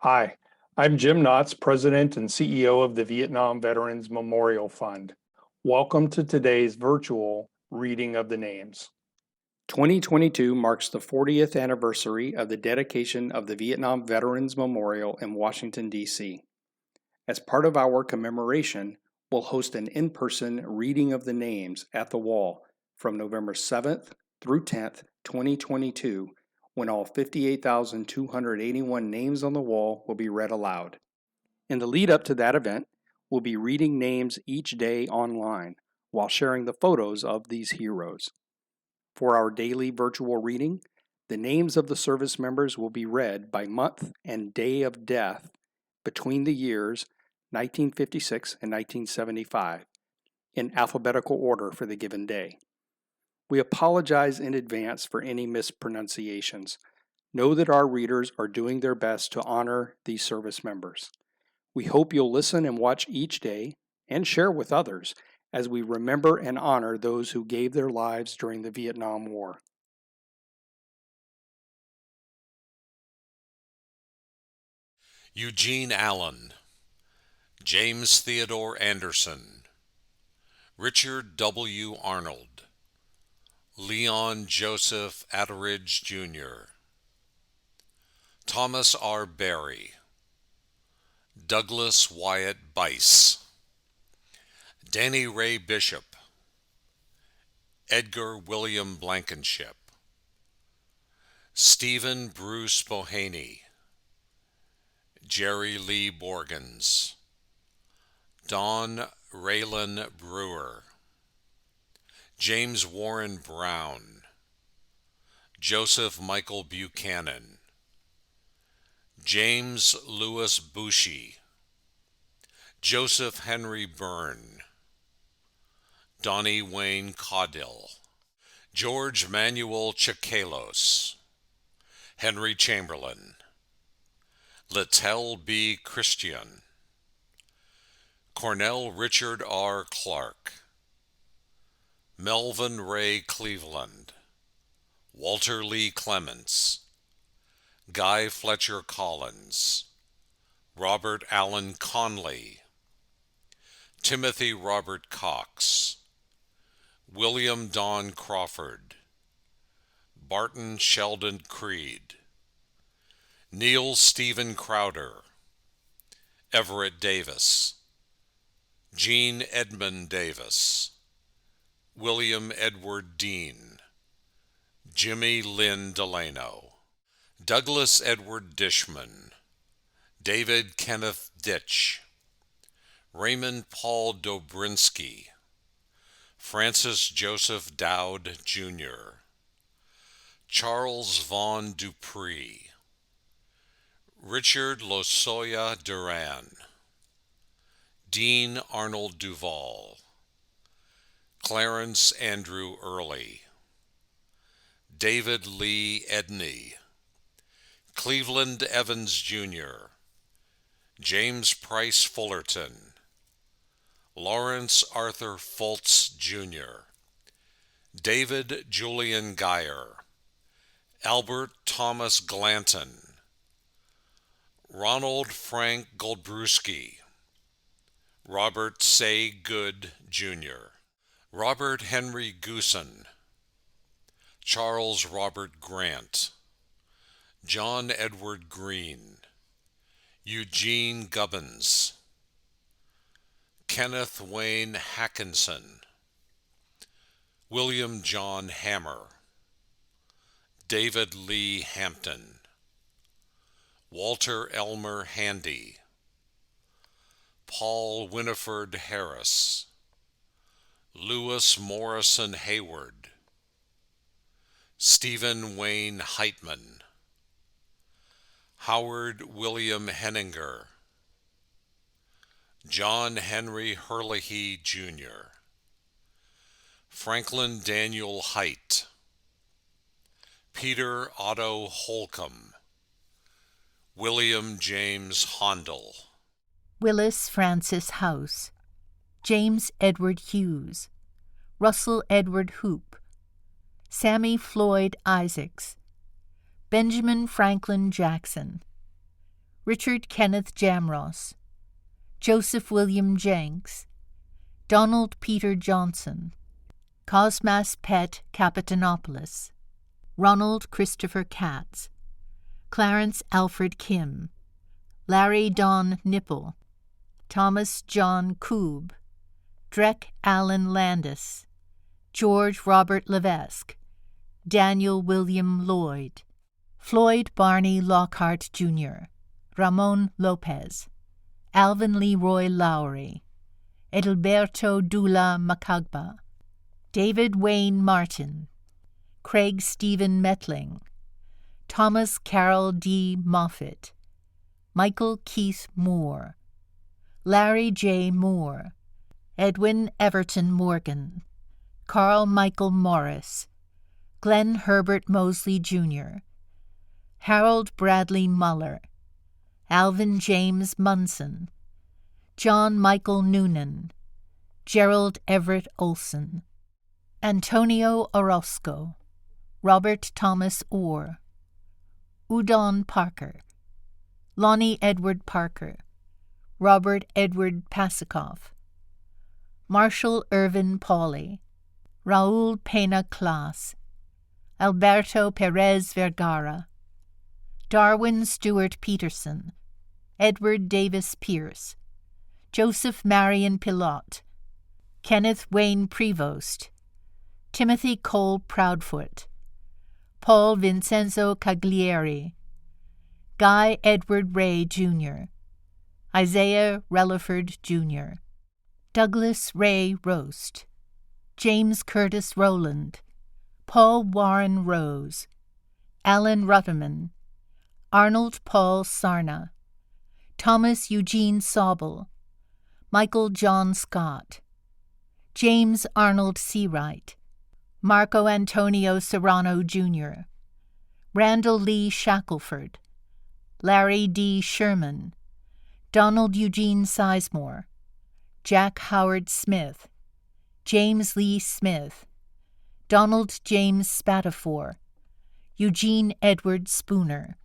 Hi, I'm Jim Knotts, President and CEO of the Vietnam Veterans Memorial Fund. Welcome to today's virtual reading of the names. 2022 marks the 40th anniversary of the dedication of the Vietnam Veterans Memorial in Washington, D.C. As part of our commemoration, we'll host an in-person reading of the names at the wall from November 7th through 10th, 2022, when all 58,281 names on the wall will be read aloud. In the lead up to that event, we'll be reading names each day online while sharing the photos of these heroes. For our daily virtual reading, the names of the service members will be read by month and day of death between the years 1956 and 1975 in alphabetical order for the given day. We apologize in advance for any mispronunciations. Know that our readers are doing their best to honor these service members. We hope you'll listen and watch each day and share with others as we remember and honor those who gave their lives during the Vietnam War. Eugene Allen, James Theodore Anderson, Richard W. Arnold, Leon Joseph Atteridge, Jr., Thomas R. Berry, Douglas Wyatt Bice, Danny Ray Bishop, Edgar William Blankenship, Stephen Bruce Bohaney, Jerry Lee Borgens, Don Raylan Brewer, James Warren Brown, Joseph Michael Buchanan, James Louis Bushy, Joseph Henry Byrne, Donnie Wayne Caudill, George Manuel Chakelos, Henry Chamberlain, Littell B. Christian, Cornell Richard R. Clark, Melvin Ray Cleveland, Walter Lee Clements, Guy Fletcher Collins, Robert Allen Conley, Timothy Robert Cox, William Don Crawford, Barton Sheldon Creed, Neil Stephen Crowder, Everett Davis, Gene Edmund Davis, William Edward Dean, Jimmy Lynn Delano, Douglas Edward Dishman, David Kenneth Ditch, Raymond Paul Dobrinsky, Francis Joseph Dowd, Jr., Charles Vaughn Dupree, Richard Losoya Duran, Dean Arnold Duval, Clarence Andrew Early, David Lee Edney, Cleveland Evans, Jr., James Price Fullerton, Lawrence Arthur Fultz, Jr., David Julian Geyer, Albert Thomas Glanton, Ronald Frank Goldbrewski, Robert Say Good, Jr., Robert Henry Goosen, Charles Robert Grant, John Edward Green, Eugene Gubbins, Kenneth Wayne Hackinson, William John Hammer, David Lee Hampton, Walter Elmer Handy, Paul Winifred Harris, Lewis Morrison Hayward, Stephen Wayne Heitman, Howard William Henninger, John Henry Herlihy, Jr., Franklin Daniel Height, Peter Otto Holcomb, William James Hondel, Willis Francis House, James Edward Hughes, Russell Edward Hoop, Sammy Floyd Isaacs, Benjamin Franklin Jackson, Richard Kenneth Jamross, Joseph William Jenks, Donald Peter Johnson, Cosmas Pet Kapitanopoulos, Ronald Christopher Katz, Clarence Alfred Kim, Larry Don Nipple, Thomas John Koob, Drek Allen Landis, George Robert Levesque, Daniel William Lloyd, Floyd Barney Lockhart Jr., Ramon Lopez, Alvin Leroy Lowry, Edilberto Dula Macagba, David Wayne Martin, Craig Stephen Metling, Thomas Carroll D. Moffett, Michael Keith Moore, Larry J. Moore, Edwin Everton Morgan, Carl Michael Morris, Glenn Herbert Mosley Jr., Harold Bradley Muller, Alvin James Munson, John Michael Noonan, Gerald Everett Olson, Antonio Orozco, Robert Thomas Orr, Udon Parker, Lonnie Edward Parker, Robert Edward Pasikoff, Marshall Irvin Pauley, Raul Pena Class, Alberto Perez Vergara, Darwin Stewart Peterson, Edward Davis Pierce, Joseph Marion Pilotte, Kenneth Wayne Prevost, Timothy Cole Proudfoot, Paul Vincenzo Cagliari, Guy Edward Ray Jr., Isaiah Relaford Jr., Douglas Ray Roast, James Curtis Rowland, Paul Warren Rose, Alan Rutterman, Arnold Paul Sarna, Thomas Eugene Sobel, Michael John Scott, James Arnold Seawright, Marco Antonio Serrano Jr., Randall Lee Shackelford, Larry D. Sherman, Donald Eugene Sizemore, Jack Howard Smith, James Lee Smith, Donald James Spatafor, Eugene Edward Spooner,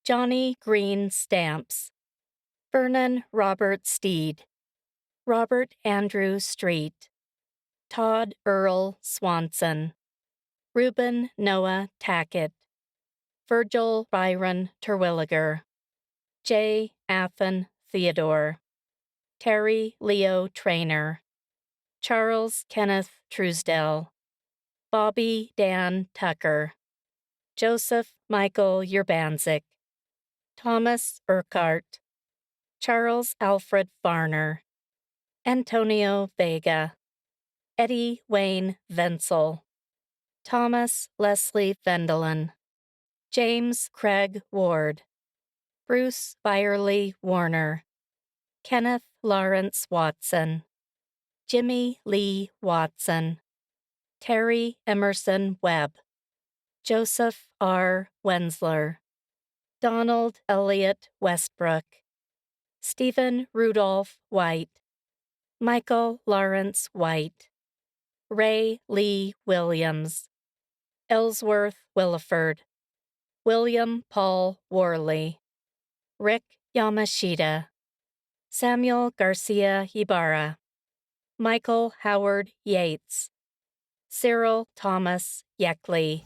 Johnny Green Stamps, Vernon Robert Steed, Robert Andrew Street, Todd Earl Swanson, Reuben Noah Tackett, Virgil Byron Terwilliger, J. Athen Theodore, Terry Leo Trainer, Charles Kenneth Truesdell, Bobby Dan Tucker, Joseph Michael Urbanzik, Thomas Urquhart, Charles Alfred Varner, Antonio Vega, Eddie Wayne Venzel, Thomas Leslie Vendelin, James Craig Ward, Bruce Byerly Warner, Kenneth Lawrence Watson, Jimmy Lee Watson, Terry Emerson Webb, Joseph R. Wensler, Donald Elliott Westbrook, Stephen Rudolph White, Michael Lawrence White, Ray Lee Williams, Ellsworth Williford, William Paul Worley, Rick Yamashita, Samuel Garcia Ibarra, Michael Howard Yates, Cyril Thomas Yeckley.